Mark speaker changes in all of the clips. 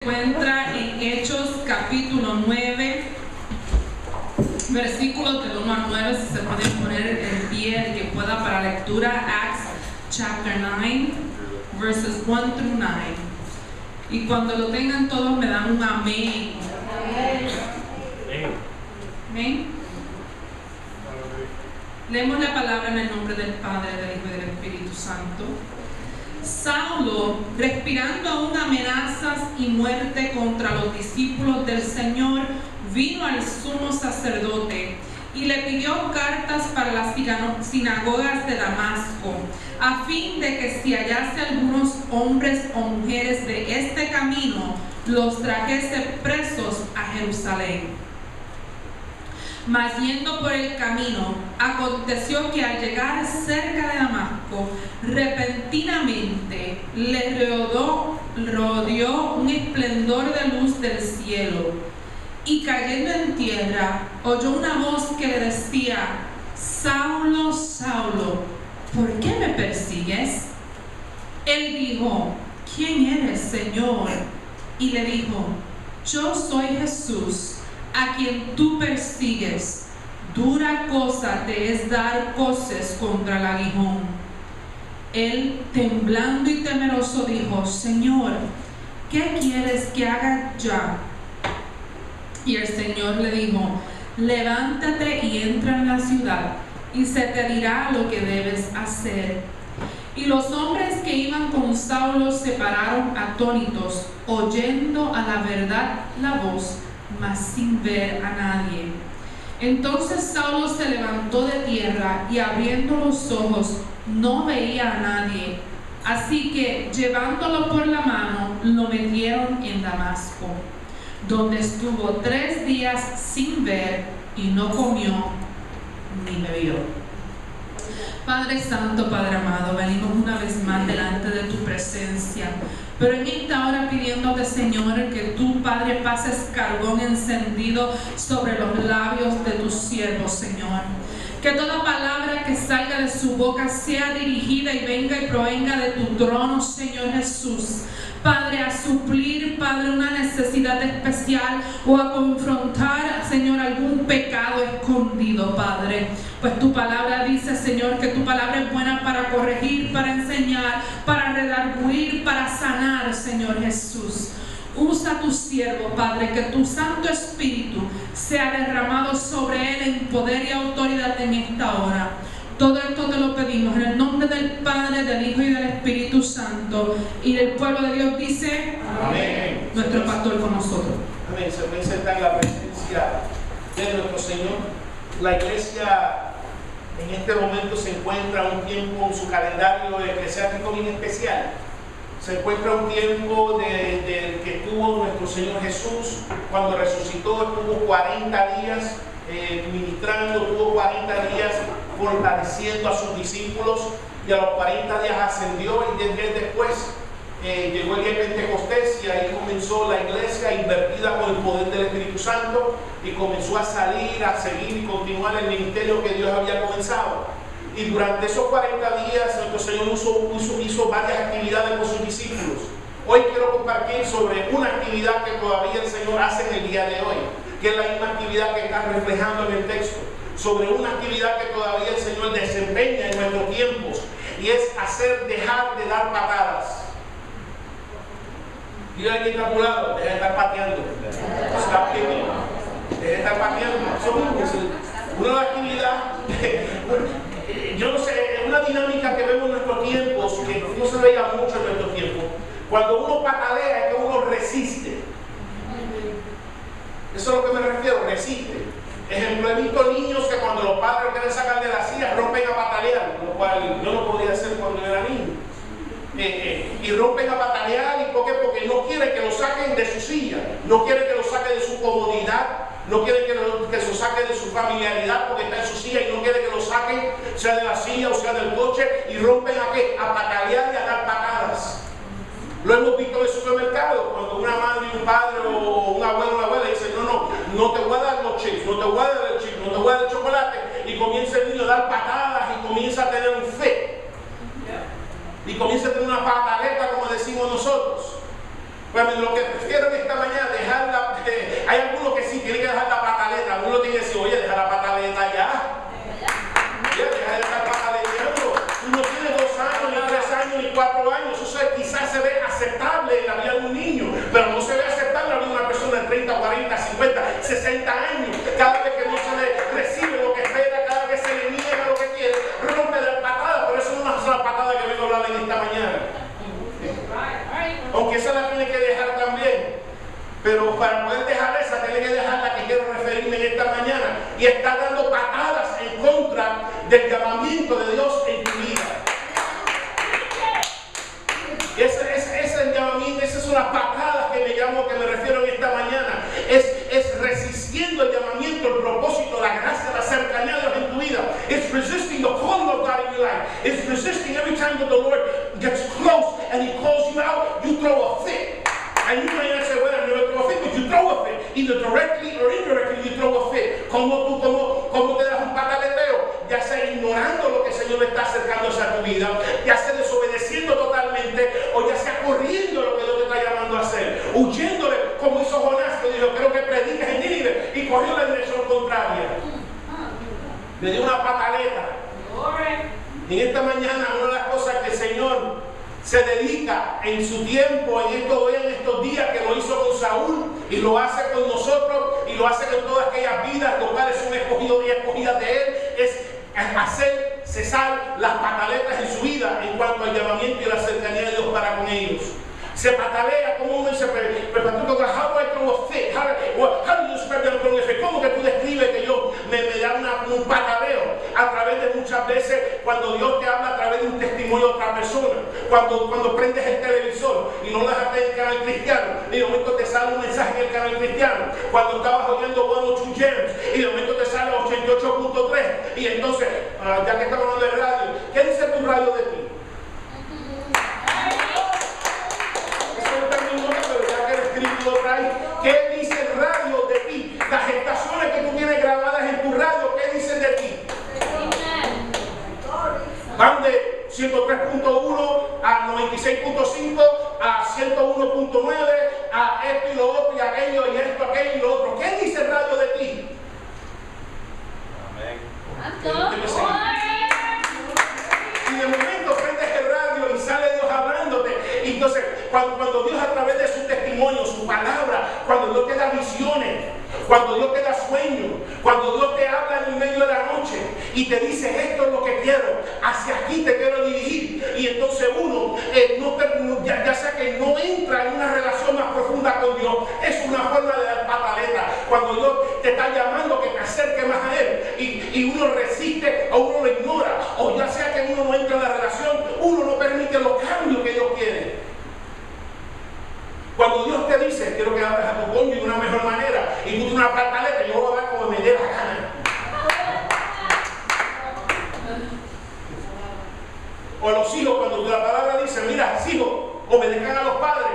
Speaker 1: Encuentra en Hechos capítulo 9, versículos del 1 al 9, si se pueden poner en pie, el que pueda para lectura. Acts chapter 9, verses 1 through 9. Y cuando lo tengan todos me dan un amén. Amén. Leemos la palabra en el nombre del Padre, del Hijo y del Espíritu Santo. Saulo, respirando aún amenazas y muerte contra los discípulos del Señor, vino al sumo sacerdote y le pidió cartas para las sinagogas de Damasco, a fin de que si hallase algunos hombres o mujeres de este camino, los trajese presos a Jerusalén. Mas yendo por el camino, aconteció que al llegar cerca de Damasco, repentinamente le rodeó un esplendor de luz del cielo, y cayendo en tierra, oyó una voz que le decía: Saulo, Saulo, ¿por qué me persigues? Él dijo: ¿Quién eres, Señor? Y le dijo: Yo soy Jesús, a quien tú persigues. Dura cosa te es dar coces contra el aguijón. Él, temblando y temeroso, dijo: Señor, ¿qué quieres que haga ya? Y el Señor le dijo: levántate y entra en la ciudad, y se te dirá lo que debes hacer. Y los hombres que iban con Saulo se pararon atónitos, oyendo a la verdad la voz, mas sin ver a nadie. Entonces Saulo se levantó de tierra y abriendo los ojos no veía a nadie. Así que llevándolo por la mano lo metieron en Damasco, donde estuvo 3 días sin ver y no comió ni bebió. Padre Santo, Padre amado, venimos una vez más delante de tu presencia, pero en esta hora pidiéndote, Señor, que tú, Padre, pases carbón encendido sobre los labios de tus siervos, Señor. Que toda palabra que salga de su boca sea dirigida y venga y provenga de tu trono, Señor Jesús. Padre, a suplir, Padre, una necesidad especial o a confrontar, Señor, algún pecado escondido, Padre. Pues tu palabra dice, Señor, que tu palabra es buena para corregir, para enseñar, para redarguir, para sanar, Señor Jesús. Usa a tu siervo, Padre, que tu Santo Espíritu sea derramado sobre él en poder y autoridad en esta hora. Todo esto te lo pedimos en el nombre del Padre, del Hijo y del Espíritu Santo. Y el pueblo de Dios dice: amén. Nuestro pastor con nosotros.
Speaker 2: Amén. Se puede sentar en la presencia de nuestro Señor. La iglesia en este momento se encuentra un tiempo en su calendario eclesiástico bien especial. Se encuentra un tiempo de que tuvo nuestro Señor Jesús cuando resucitó. Estuvo 40 días ministrando, tuvo 40 días fortaleciendo a sus discípulos, y a los 40 días ascendió, y 10 días después llegó el día de Pentecostés, y ahí comenzó la iglesia invertida con el poder del Espíritu Santo, y comenzó a salir, a seguir y continuar el ministerio que Dios había comenzado. Y durante esos 40 días nuestro Señor hizo varias actividades con sus discípulos. Hoy quiero compartir sobre una actividad que todavía el Señor hace en el día de hoy, que es la misma actividad que está reflejando en el texto, sobre una actividad que todavía el Señor desempeña en nuestros tiempos, y es dejar de dar patadas. Dile a quien está a tu lado: deja de estar pateando. Deja de estar pateando. Una actividad, yo no sé, es una dinámica que vemos en nuestros tiempos, que no se veía mucho en nuestros tiempos. Cuando uno patalea es que uno resiste. Eso es a lo que me refiero, resiste. Ejemplo, he visto niños que cuando los padres quieren sacar de la silla rompen a patalear, lo cual yo no podía hacer cuando era niño. Y rompen a patalear. ¿Y por qué? Porque no quieren que lo saquen de su silla, no quieren que lo saquen de su comodidad, no quieren que lo saquen de su familiaridad porque está en su silla, y no quieren que lo saquen, sea de la silla o sea del coche, y rompen ¿a qué? A patalear y a dar patadas. Lo hemos visto en el supermercado, cuando una madre y un padre o un abuelo o una abuela dicen: no te voy a dar los chips, no te voy a dar el chip, no te voy a dar el chocolate, y comienza el niño a dar patadas y comienza a tener un fe, y comienza a tener una pataleta, como decimos nosotros. Bueno, lo que prefiero en esta mañana, hay algunos que sí tienen que dejar la pataleta. Uno tiene que decir, oye, deja la pataleta ya. Deja de estar pataleteando. Uno tiene 2 años, ni 3 años, ni 4 años. Eso quizás se ve aceptable en la vida de un niño, pero no se ve aceptable en la vida de una persona de 30, 40, 50, 60 años. Cada vez que no se le recibe lo que espera, cada vez que se le niega lo que quiere, rompe de patada. Pero eso no es una patada que vengo a hablar en esta mañana. Aunque esa la tiene que dejar también. Pero para poder dejar esa, tiene que dejar la que quiero referirme en esta mañana. Y está dando patadas en contra del llamamiento de Dios en tu vida. Ese es el llamamiento, esas son las patadas que me refiero en esta mañana. Es resistiendo el llamamiento, el propósito, la gracia, la cercanía de Dios en tu vida. It's resisting the calling of God in your life. It's resisting every time that the Lord gets close and He calls you out, you throw a fit. And you may not say, well, I never throw a fit, but you throw a fit. Either directly or indirectly, you throw a fit. ¿Cómo te das un pataleteo? Ya sea ignorando lo que el Señor está acercándose a tu vida, ya sea desobedeciendo totalmente, o ya sea corriendo lo que Dios te está llamando a hacer. Huyéndole, como hizo Jonás, que dijo, creo que prediques en Nínive, y corrió en la dirección contraria. Le dio una pataleta. En esta mañana, una de las cosas que el Señor se dedica en su tiempo, en estos días, que lo hizo con Saúl y lo hace con nosotros y lo hace con todas aquellas vidas los cuales son escogidos y escogidas de Él, es hacer cesar las pataletas en su vida en cuanto al llamamiento y la cercanía de Dios para con ellos. Se patalea, como uno dice, pero how do I throw a fit? How do you describe that throwing a fit? ¿Cómo que tú describes que yo me da un pataleo? A través de muchas veces, cuando Dios te habla a través de un testimonio de otra persona, cuando prendes el televisor y no lo dejas en el canal cristiano, y de momento te sale un mensaje en el canal cristiano, cuando estabas oyendo 102 Gems, y de momento te sale 88.3, y entonces, ya que estamos hablando de radio, ¿qué dice tu radio de ti? ¿Qué dice el radio de ti? Las estaciones que tú tienes grabadas en tu radio, ¿qué dicen de ti? Van de 103.1 a 96.5 a 101.9 a esto y lo otro y aquello y esto, aquello y lo otro. ¿Qué dice el radio de ti? Amén. Y de momento prendes el radio y sale Dios hablándote. Y entonces, cuando Dios a través de su testimonio, su palabra, cuando Dios te da visiones, cuando Dios te da sueños, cuando Dios te habla en medio de la noche y te dice, esto es lo que quiero, hacia aquí te quiero dirigir. Y entonces uno, ya sea que no entra en una relación más profunda con Dios, es una forma de dar pataleta. Cuando Dios te está llamando que te acerque más a Él y uno resiste o uno lo ignora, o ya sea que uno no entra en la relación, uno no permite los cambios que Dios quiere. Cuando Dios te dice, quiero que hables a tu cónyuge de una mejor manera, y tú tienes una pataleta, yo voy a hablar como me dé la gana. O a los hijos, cuando la palabra dice, mira, hijos, obedezcan a los padres.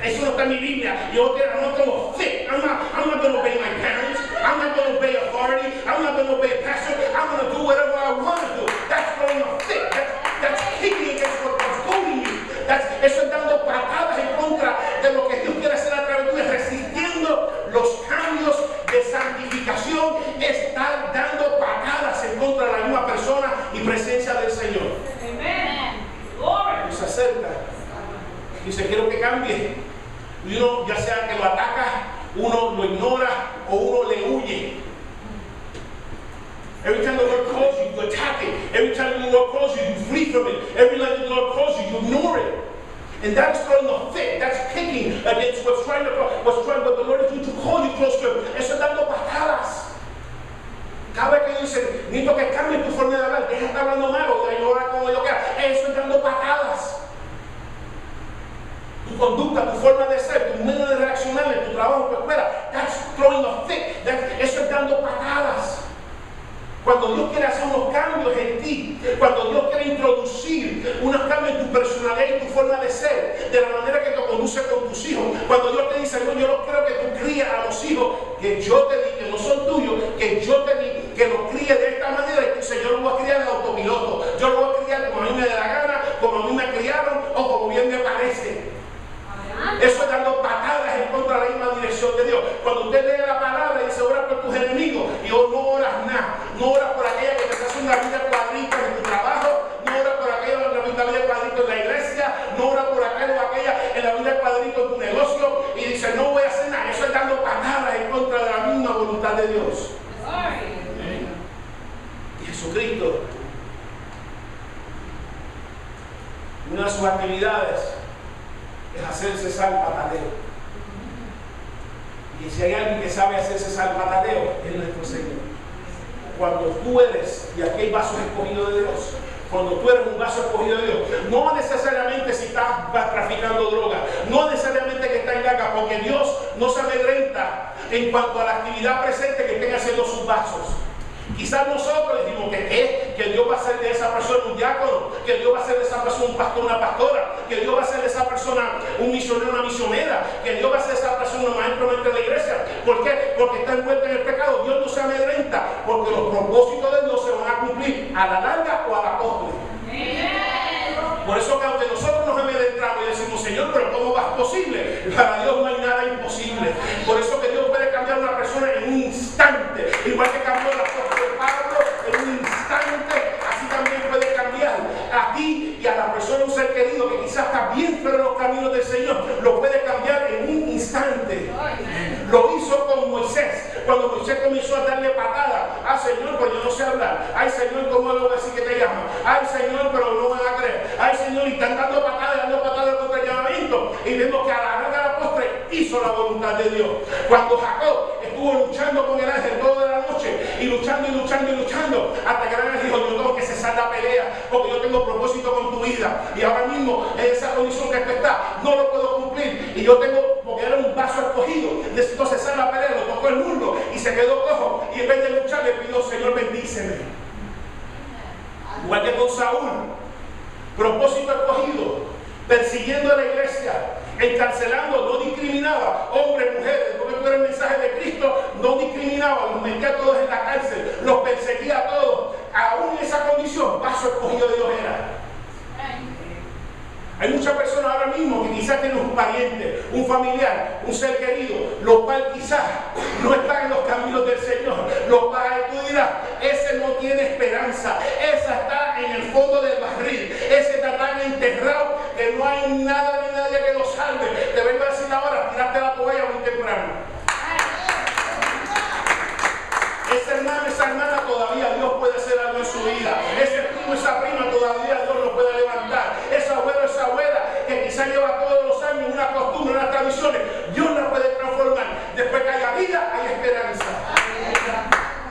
Speaker 2: Eso no está en mi Biblia. Yo no tengo fit. I'm not going to obey my parents. I'm not going to obey authority. I'm not going to obey a pastor. I'm going to do whatever I want to do. That's throwing a fit. That's kicking against what God's calling you. Eso es dando patadas en contra de lo que Dios quiere hacer a través de ti, resistiendo los cambios de santificación, estar dando patadas en contra de la misma persona y presencia del Señor. Se acerca, dice, quiero que cambie. Y uno, ya sea que lo ataca, uno lo ignora o uno le huye. Every time the Lord calls you, you attack it. Every time the Lord calls you, you flee from it. Every time the Lord calls you, you ignore it. And that's throwing a fit. That's kicking against what the Lord is doing to call you close to Him. Eso es dando patadas. Cada vez que dicen, necesito que cambie tu forma de hablar, deja de estar hablando malo, de llorar como yo quiera. Eso es dando patadas. Tu conducta, tu forma de ser, tu manera de reaccionar en tu trabajo, en tu escuela, that's throwing a fit. Eso es dando patadas. Cuando Dios quiere hacer unos cambios en ti, cuando Dios quiere introducir unos cambios en tu personalidad y tu forma de ser, de la manera que te conduce con tus hijos, cuando Dios te dice, no, yo no quiero que tú críes a los hijos que yo te di, que no son tuyos, que yo te di, que los críes de esta manera, y tú dices, yo los voy a criar en autopiloto, yo los voy a criar como a mí me dé la gana, como a mí me criaron o como bien me parece. Eso es dando en contra de la misma dirección de Dios. Cuando usted lee la palabra y dice ora por tus enemigos, y no oras nada, no oras por aquella que te hace una vida cuadrita en tu trabajo, no oras por aquella que te hace una vida cuadrito en la iglesia, no oras por aquello o aquella en la vida cuadrito en tu negocio, y dice no voy a hacer nada. Eso es dando patadas en contra de la misma voluntad de Dios. Y Jesucristo, una de sus actividades es hacerse salpatateo. Y si hay alguien que sabe hacerse salpatateo, es nuestro Señor. Cuando tú eres, y aquí hay vasos escogidos de Dios, cuando tú eres un vaso escogido de Dios, no necesariamente si estás traficando droga, no necesariamente que estás en gaga, porque Dios no se amedrenta en cuanto a la actividad presente que estén haciendo sus vasos. Quizás nosotros decimos que Dios va a hacer de esa persona un diácono, que Dios va a hacer de esa persona un pastor, una pastora, que Dios va a hacer de esa persona un misionero, una misionera, que Dios va a hacer de esa persona un maestro de la iglesia. ¿Por qué? Porque está envuelta en el pecado. Dios no se amedrenta, porque los propósitos de Dios se van a cumplir a la larga o a la postre. Por eso que aunque nosotros nos amedrentamos y decimos, Señor, pero ¿cómo va a ser posible? Para Dios no hay nada imposible. Por eso que Dios puede cambiar a una persona en un instante, igual que cambió la apóstol Pablo en un instante, así también puede cambiar a ti y a la persona, un ser querido que quizás está bien fuera de los caminos del Señor, lo puede cambiar en un instante. Lo hizo con Moisés. Cuando Moisés comenzó a darle patadas, ah Señor, pues yo no sé hablar, ay Señor, ¿cómo le voy a decir que te llama? Ay Señor, pero no van a creer, ay Señor, y están dando patadas contra el llamamiento, y vemos que a la larga de la postre hizo la voluntad de Dios. Cuando Jacob estuvo luchando con el ángel toda la noche, y luchando, hasta que el ángel dijo, yo tengo que cesar la pelea, porque yo tengo propósito con tu vida, y ahora mismo en esa condición que tú estás, no lo puedo cumplir, y yo tengo, porque era un vaso escogido, necesito cesar la pelea, lo tocó el muslo, y se quedó cojo, y en vez de luchar le pidió, Señor, bendíceme. Igual que con Saúl, propósito escogido, persiguiendo a la iglesia, encarcelando, no discriminaba, hombres, mujeres, porque tú eres el mensaje de Cristo, no discriminaba, los metía a todos en la cárcel, los perseguía a todos, aún en esa condición, vaso escogido de Dios era. Hay muchas personas ahora mismo que quizás tienen un pariente, un familiar, un ser querido, lo cual quizás no está en los caminos del Señor. Lo cual tú dirás, ese no tiene esperanza, esa está en el fondo del barril, ese está tan enterrado que no hay nada ni nadie que lo salve. Te vengo a decir ahora, tiraste la toalla muy temprano. Ese hermano, esa hermana, todavía Dios puede hacer algo en su vida. Ese primo, esa prima, todavía Dios lo puede levantar. Esa abuela, esa abuela, que quizá lleva todos los años una costumbre, unas tradiciones, Dios la puede transformar. Después que haya vida, hay esperanza.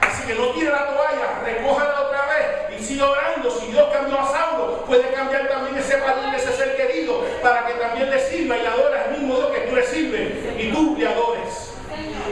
Speaker 2: Así que no tire la toalla, recójala otra vez y sigue orando. Si Dios cambió a Saulo, puede cambiar también ese padrino, ese ser querido, para que también le sirva y le adore al mismo Dios que tú le sirves y tú le adores.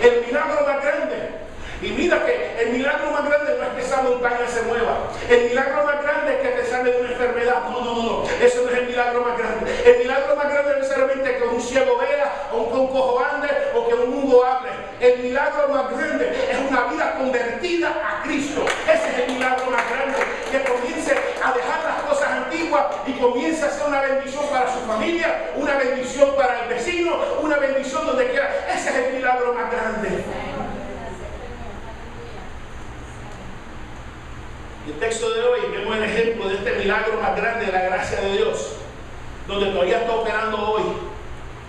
Speaker 2: El milagro más grande. Y mira que el milagro más grande no es que esa montaña se mueva. El milagro más grande es que te sane de una enfermedad. No. Eso no es el milagro más grande. El milagro más grande no es necesariamente que un ciego vea, o que un cojo ande, o que un mundo hable. El milagro más grande es una vida convertida a Cristo. Ese es el milagro más grande. Que comience a dejar las cosas antiguas y comience a ser una bendición para su familia, una bendición para el vecino, una bendición donde quiera. Ese es el milagro más grande. El texto de hoy vemos el ejemplo de este milagro más grande de la gracia de Dios, donde todavía está operando hoy,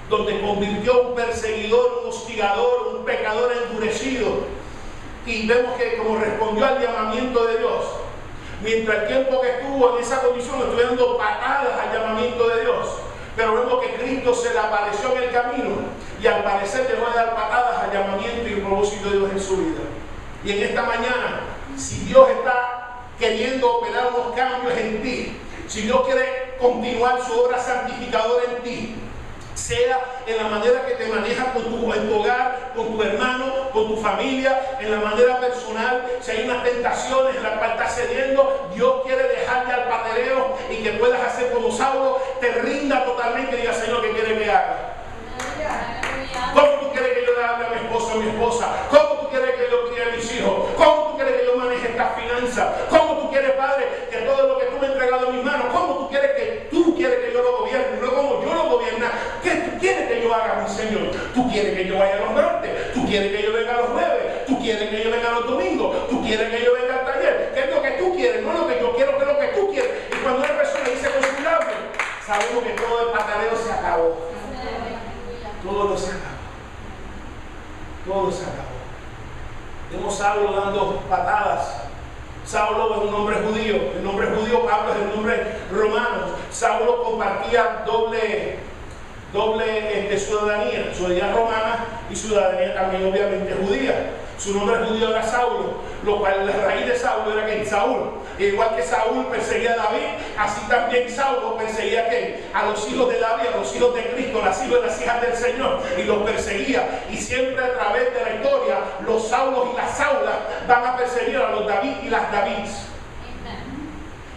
Speaker 2: donde convirtió un perseguidor, un hostigador, un pecador endurecido, y vemos que como respondió al llamamiento de Dios, mientras el tiempo que estuvo en esa condición estuvo dando patadas al llamamiento de Dios, pero vemos que Cristo se le apareció en el camino y al parecer dejó de dar patadas al llamamiento y el propósito de Dios en su vida. Y en esta mañana, si Dios está queriendo operar unos cambios en ti, si Dios quiere continuar su obra santificadora en ti, sea en la manera que te manejas en tu hogar, con tu hermano, con tu familia, en la manera personal, si hay unas tentaciones en las cuales estás cediendo, Dios quiere dejarte al patereo y que puedas hacer como Saulo, te rinda totalmente y diga, Señor, ¿qué quiere que haga? ¿Cómo tú quieres que yo le hable a mi esposo, a mi esposa? ¿Cómo tú quieres que yo críe a mis hijos? ¿Cómo tú quieres que yo maneje estas finanzas? ¿Cómo tú quieres, Padre, que todo lo que tú me has entregado en mis manos, cómo tú quieres que yo lo gobierne? No como yo lo gobierno. ¿Qué tú quieres que yo haga, mi Señor? Tú quieres los martes, tú quieres que yo venga los jueves, tú quieres que yo venga los domingos, tú quieres que yo venga al taller. ¿Qué es lo que tú quieres? No lo que yo quiero, que es lo que tú quieres. Y cuando una persona dice con su labio, sabemos que todo el pataleo se acabó. Todo se acabó. Todo se acabó. Vemos a Saulo dando patadas. Saulo es un nombre judío. El nombre judío, Pablo es el nombre romano. Saulo compartía doble ciudadanía romana y ciudadanía también obviamente judía. Su nombre judío era Saulo, lo cual la raíz de Saulo era que Saúl. Igual que Saúl perseguía a David, así también Saulo perseguía a los hijos de David, a los hijos de Cristo, las hijas y las hijas del Señor, y los perseguía. Y siempre a través de la historia, los Saulos y las Saulas van a perseguir a los David y las Davids.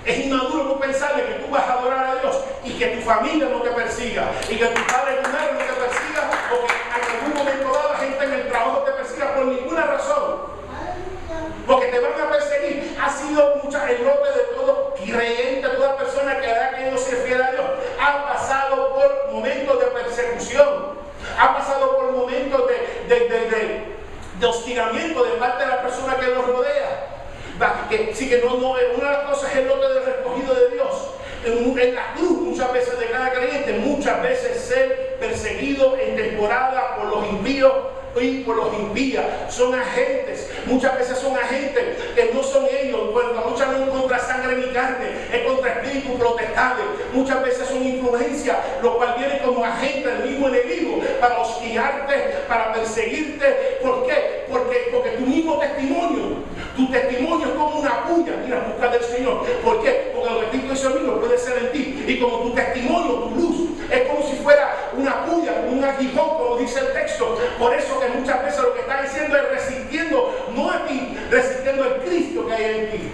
Speaker 2: Es inmaduro tú pensarle que tú vas a adorar a Dios y que tu familia no te persiga, y que tu padre y tu madre no te persiga, o que en algún momento dado la gente en el trabajo te persiga por ninguna razón. Porque te van a perseguir. Ha sido el lote de todo creyente, toda persona que haya querido ser fiel a Dios, ha pasado por momentos de persecución, ha pasado por momentos de hostigamiento de parte de la persona que los rodea. Una de las cosas es el lote del recogido de Dios. En la cruz, muchas veces de cada creyente, muchas veces ser perseguido en temporada por los impíos y por los impías. Son agentes, muchas veces son agentes que no son ellos, porque la lucha no es contra sangre ni carne, es contra espíritus protestables. Muchas veces son influencias, lo cual viene como agente del mismo enemigo para hostigarte, para perseguirte. ¿Por qué? Porque tu mismo testimonio, tu testimonio es como una puya, mira, busca del Señor. ¿Por qué? Porque lo que Cristo hizo en mí puede ser en ti. Y como tu testimonio, tu luz, es como si fuera una puya, un aguijón, como dice el texto. Por eso que muchas veces lo que está diciendo es resistiendo, no a ti, resistiendo el Cristo que hay en ti.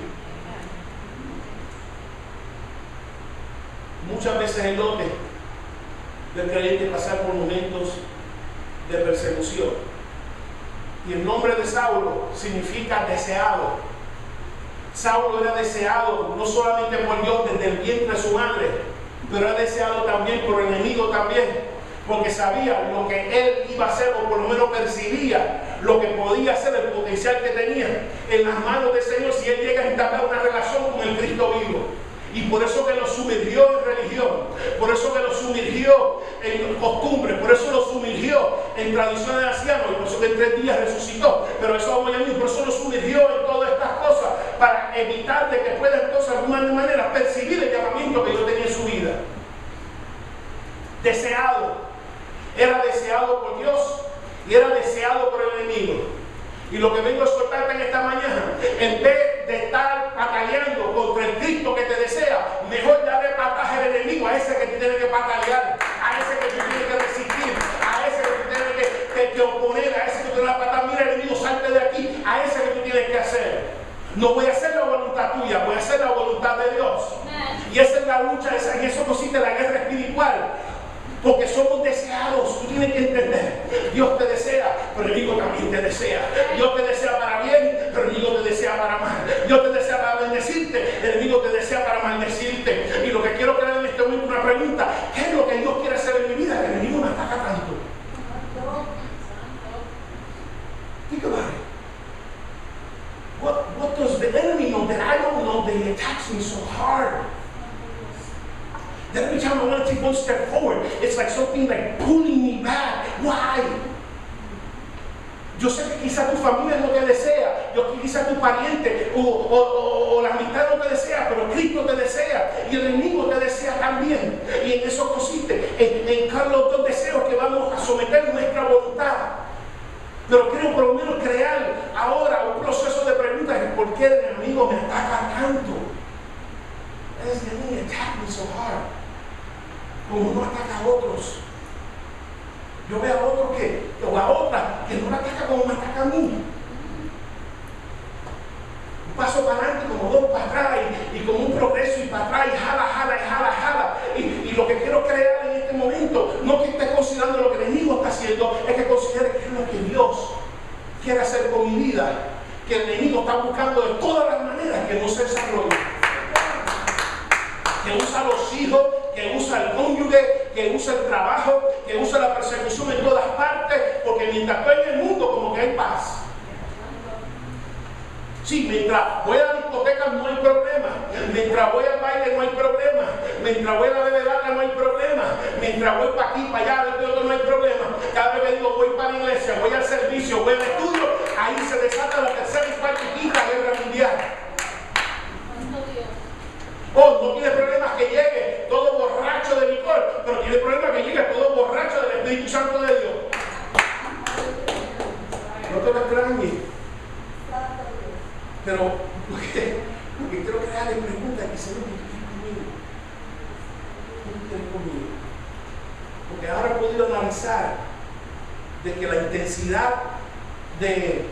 Speaker 2: Muchas veces el lote del creyente pasar por momentos de persecución. Y el nombre de Saulo significa deseado. Saulo era deseado no solamente por Dios desde el vientre de su madre, pero era deseado también por el enemigo también, porque sabía lo que él iba a hacer, o por lo menos percibía lo que podía hacer, el potencial que tenía en las manos del Señor si él llega a entablar una relación con el Cristo vivo. Y por eso que lo sumergió en religión, por eso que lo sumergió en costumbres, por eso lo sumergió en tradiciones de ancianos, y por eso que en 3 días resucitó. Pero eso vamos a llamar, por eso lo sumergió en todas estas cosas, para evitar de que pueda entonces de alguna manera percibir el llamamiento que Dios tenía en su vida. Deseado, era deseado por Dios y era deseado por el enemigo. Y lo que vengo a exhortarte en esta mañana, en vez de estar batallando contra el Cristo que te desea, mejor darle pataje al enemigo, a ese que tú tienes que batallar, a ese que tú tienes que resistir, a ese que tú tienes que oponer, a ese que tú tienes que patar. Mira, enemigo, salte de aquí, a ese que tú tienes que hacer. No voy a hacer la voluntad tuya, voy a hacer la voluntad de Dios. Y esa es la lucha, en eso consiste la guerra espiritual. Porque somos deseados, tú tienes que entender. Dios te desea, pero el enemigo también te desea. Dios te desea para bien, pero el enemigo te desea para mal. Dios te desea para bendecirte, el enemigo te desea para maldecirte. Y lo que quiero crear en este momento es una pregunta: ¿qué es lo que Dios quiere hacer en mi vida? Que el enemigo me ataca tanto. Think about it. What does the enemy know that I don't know that he attacks me so hard? That every time I want to take one step forward, it's like something like pulling me back. Why? Yo sé que quizá tu familia no te desea, quizá tu pariente o la amistad no te desea, pero Cristo te desea y el enemigo te desea también. Y en eso consiste, en los 2 deseos que vamos a someter nuestra voluntad. Pero quiero por lo menos crear ahora un proceso de preguntas: ¿por qué el enemigo me ataca tanto? Why does the enemy attack me so hard? Como no ataca a otros. Yo veo a otros o a otras que no me ataca como me ataca a mí. Un paso para adelante, como 2 para atrás, y como un progreso, y para atrás, y jala. Y lo que quiero crear en este momento, no que esté considerando lo que el enemigo está haciendo, es que considere que es lo que Dios quiere hacer con mi vida. Que el enemigo está buscando de todas las maneras que no se desarrolle. Que usa a los hijos, que usa al cónyuge, que usa el trabajo, que usa la persecución en todas partes, porque mientras estoy en el mundo como que hay paz. Sí, mientras voy a la discoteca no hay problema, mientras voy al baile no hay problema, mientras voy a la bebedera no hay problema, mientras voy para aquí, para allá, de otro no hay problema. Cada vez que digo voy para la iglesia, voy al servicio, voy al estudio, ahí se desata la tercera y cuarta y quinta guerra mundial. Oh, no tiene problemas que llegue todo borracho de licor, pero tiene problemas que llegue todo borracho del Espíritu Santo de Dios. No te lo extrañes. Pero lo que quiero que haga de pregunta es que Señor, ¿qué quieres conmigo? Porque ahora he podido analizar de que la intensidad de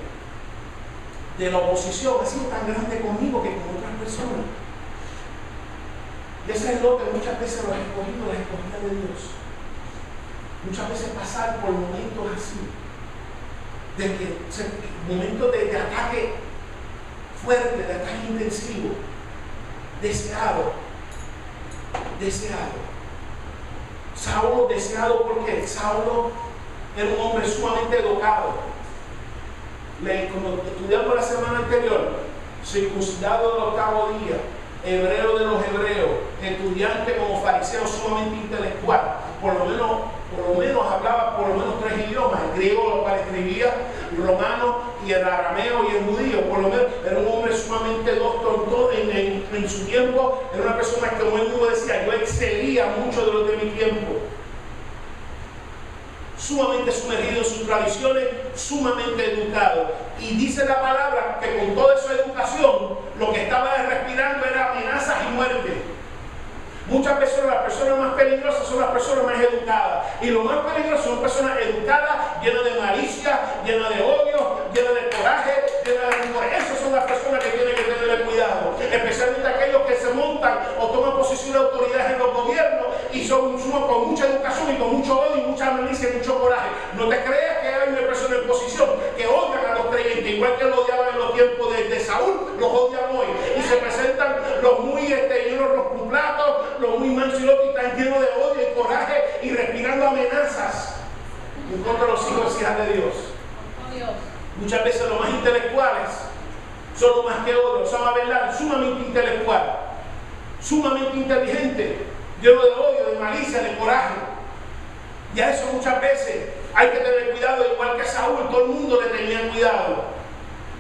Speaker 2: la oposición ha sido tan grande conmigo que con otras personas. Y ese es lo que muchas veces los escogidos, las escogidas de Dios. Muchas veces pasar por momentos así, de que momentos de ataque fuerte, de ataque intensivo, deseado. Saulo deseado porque Saulo era un hombre sumamente educado. Como estudiamos la semana anterior, circuncidado del 8º día, hebreo de los hebreos, estudiante como fariseo sumamente intelectual, por lo menos hablaba por lo menos 3 idiomas, el griego, lo cual escribía, el romano y el arameo y el judío. Por lo menos era un hombre sumamente docto en todo, en su tiempo. Era una persona que, como él mismo decía, yo excedía mucho de los de mi tiempo. Sumamente sumergido en sus tradiciones, sumamente educado. Y dice la palabra que con toda su educación lo que estaba respirando era amenazas y muerte. Muchas personas, las personas más peligrosas son las personas más educadas. Y lo más peligroso son personas educadas, llenas de malicia, llenas de odio, llenas de coraje, llenas de rencor. Esas son las personas que tienen que tener cuidado. Especialmente aquellos que se montan o toman posición de autoridad en los gobiernos y son con mucha educación y con mucho odio y mucha malicia y mucho coraje. No te creas que hay una persona en posición que odian a los creyentes, igual que lo odiaban en los tiempos de Saúl, los odian hoy. Y se presentan los muy llenos los platos, los muy mansos y los que están llenos de odio y coraje y respirando amenazas en contra de los hijos y hijas de Dios. Muchas veces los más intelectuales son los más que odian, son a verdad sumamente intelectual, sumamente inteligente, lleno de odio, de malicia, de coraje. Y a eso muchas veces hay que tener cuidado, igual que Saúl, todo el mundo le tenía cuidado.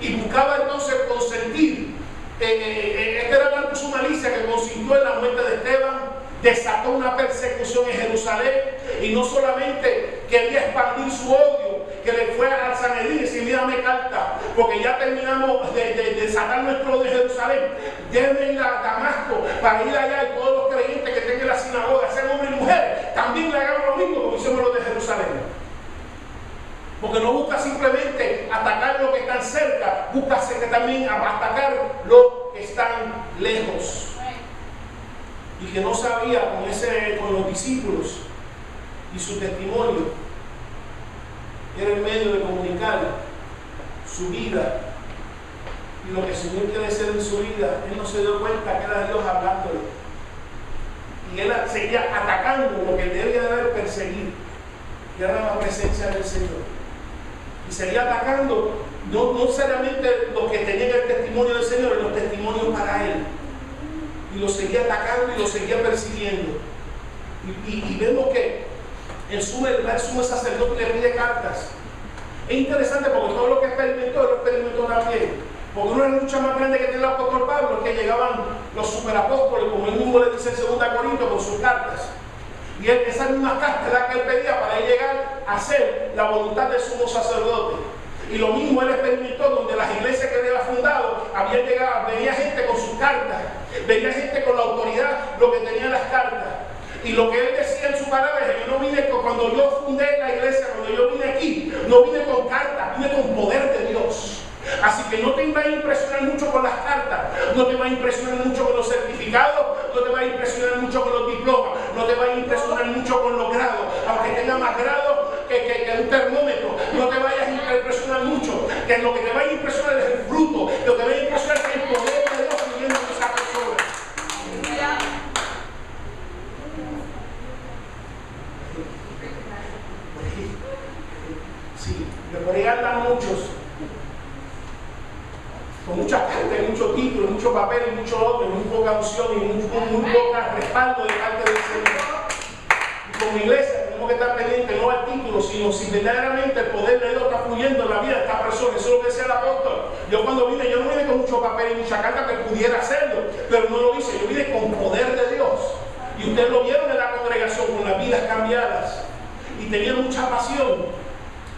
Speaker 2: Y buscaba entonces consentir. Esta era tanto su malicia que consintió en la muerte de Esteban, desató una persecución en Jerusalén y no solamente quería expandir su odio, que le fue al Sanedrín y decir, mírame carta, porque ya terminamos de sacar nuestro odio de Jerusalén, deben ir a Damasco para ir allá y todos los creyentes que tengan la sinagoga, sean hombres y mujeres, también le hagan lo mismo como hicimos los de Jerusalén. Porque no busca simplemente atacar los que están cerca, busca también atacar los que están lejos. Y que no sabía con los discípulos y su testimonio, era el medio de comunicar su vida y lo que el Señor quiere hacer en su vida. Él no se dio cuenta que era Dios hablándole. Y él seguía atacando lo que él debía de haber perseguido, que era la presencia del Señor. Y seguía atacando no necesariamente los que tenían el testimonio del Señor, los testimonios para él. Y lo seguía atacando y lo seguía persiguiendo. Y vemos que el sumo sacerdote le pide cartas. Es interesante porque todo lo que experimentó, lo experimentó también. Porque una lucha más grande que tiene el apóstol Pablo es que llegaban los superapóstoles, como él mismo le dice en 2 Corintios, con sus cartas. Y esa misma carta es la que él pedía para él llegar a hacer la voluntad del sumo sacerdote. Y lo mismo él experimentó donde las iglesias que él había fundado, venía gente con sus cartas, venía gente con la autoridad, lo que tenían las cartas. Y lo que él decía en su palabra es que yo no vine cuando yo fundé la iglesia, cuando yo vine aquí, no vine con cartas, vine con poder de Dios. Así que no te va a impresionar mucho con las cartas, no te va a impresionar mucho con los certificados, no te va a impresionar mucho con los diplomas, no te va a impresionar mucho con los grados, aunque tenga más grados que un termómetro, no te vayas a impresionar mucho, que lo que te va a impresionar es el fruto, lo que te va a impresionar es el poder de Dios viviendo en esa persona. podría dar muchos, con muchas cartas, muchos títulos, mucho papel y mucho otro, muy poca unción y muy poca respaldo de parte del Señor. Y como iglesia tenemos que estar pendientes no al título, sino si verdaderamente el poder de Dios está fluyendo en la vida de esta persona. Eso es lo que decía el apóstol. Yo cuando vine, yo no vine con mucho papel y mucha carta que pudiera hacerlo, pero no lo hice. Yo vine con poder de Dios. Y ustedes lo vieron en la congregación con las vidas cambiadas. Y tenía mucha pasión.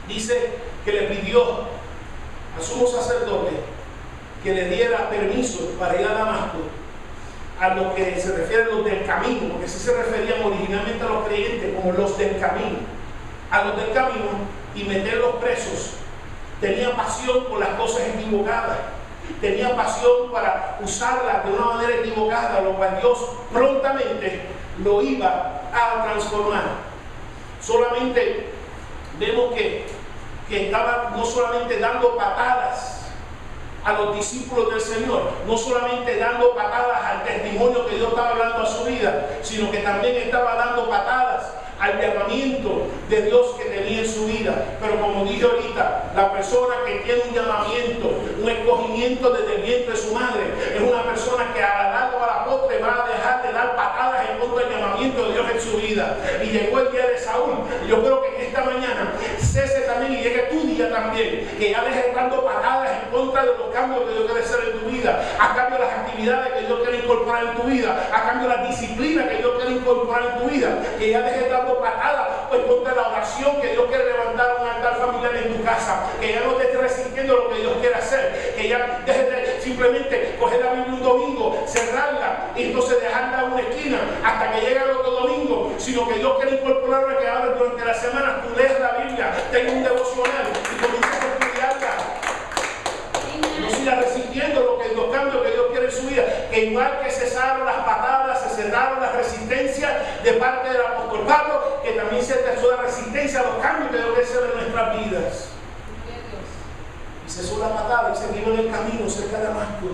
Speaker 2: Dice que le pidió al sumo sacerdote que le diera permiso para ir a Damasco, a lo que se refiere a los del camino, porque así se referían originalmente a los creyentes como los del camino, a los del camino, y meterlos presos. Tenía pasión por las cosas equivocadas, tenía pasión para usarlas de una manera equivocada, lo cual Dios prontamente lo iba a transformar. Solamente vemos que estaba no solamente dando patadas a los discípulos del Señor, no solamente dando patadas al testimonio que Dios estaba hablando a su vida, sino que también estaba dando patadas al llamamiento de Dios que tenía en su vida. Pero como dije ahorita, la persona que tiene un llamamiento, un escogimiento desde el vientre de su madre, es una persona que a la larga o a la postre va a dejar de dar patadas en contra del llamamiento de Dios en su vida. Y llegó el día de Saúl. Y yo creo que esta mañana cese también y llegue tu día también, que ya dejes dando patadas en contra de los cambios que Dios quiere hacer en tu vida, a cambio de las actividades que Dios quiere incorporar en tu vida, a cambio de las disciplinas que Dios quiere incorporar en tu vida, que ya dejes dando patadas en contra de la oración que Dios quiere levantar un altar familiar en tu casa, que ya no te estés resistiendo lo que Dios quiere hacer, que ya dejes de simplemente coger la Biblia un domingo, cerrarla y entonces dejarla en una esquina hasta que llegue el otro domingo, sino que Dios quiere incorporarla, que ahora durante la semana tú leas la Biblia, tengas un devocional y comiences a estudiarla. No sigas resistiendo los cambios que Dios quiere en su vida, que igual que cesaron las patadas, se cerraron las resistencias de parte del apóstol Pablo, que también se cesó la resistencia a los cambios que Dios quiere hacer en nuestras vidas. Y cesó la patada y se vino en el camino cerca de Damasco,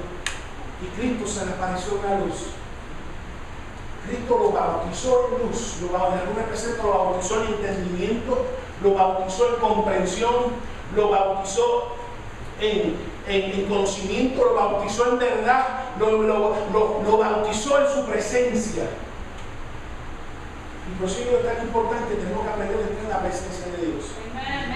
Speaker 2: y Cristo se le apareció en la luz. Cristo lo bautizó en luz, lo bautizó en entendimiento, lo bautizó en comprensión, lo bautizó en conocimiento, lo bautizó en verdad, lo bautizó en su presencia. Y por eso es tan importante, tenemos que aprender a entrar en la presencia de Dios.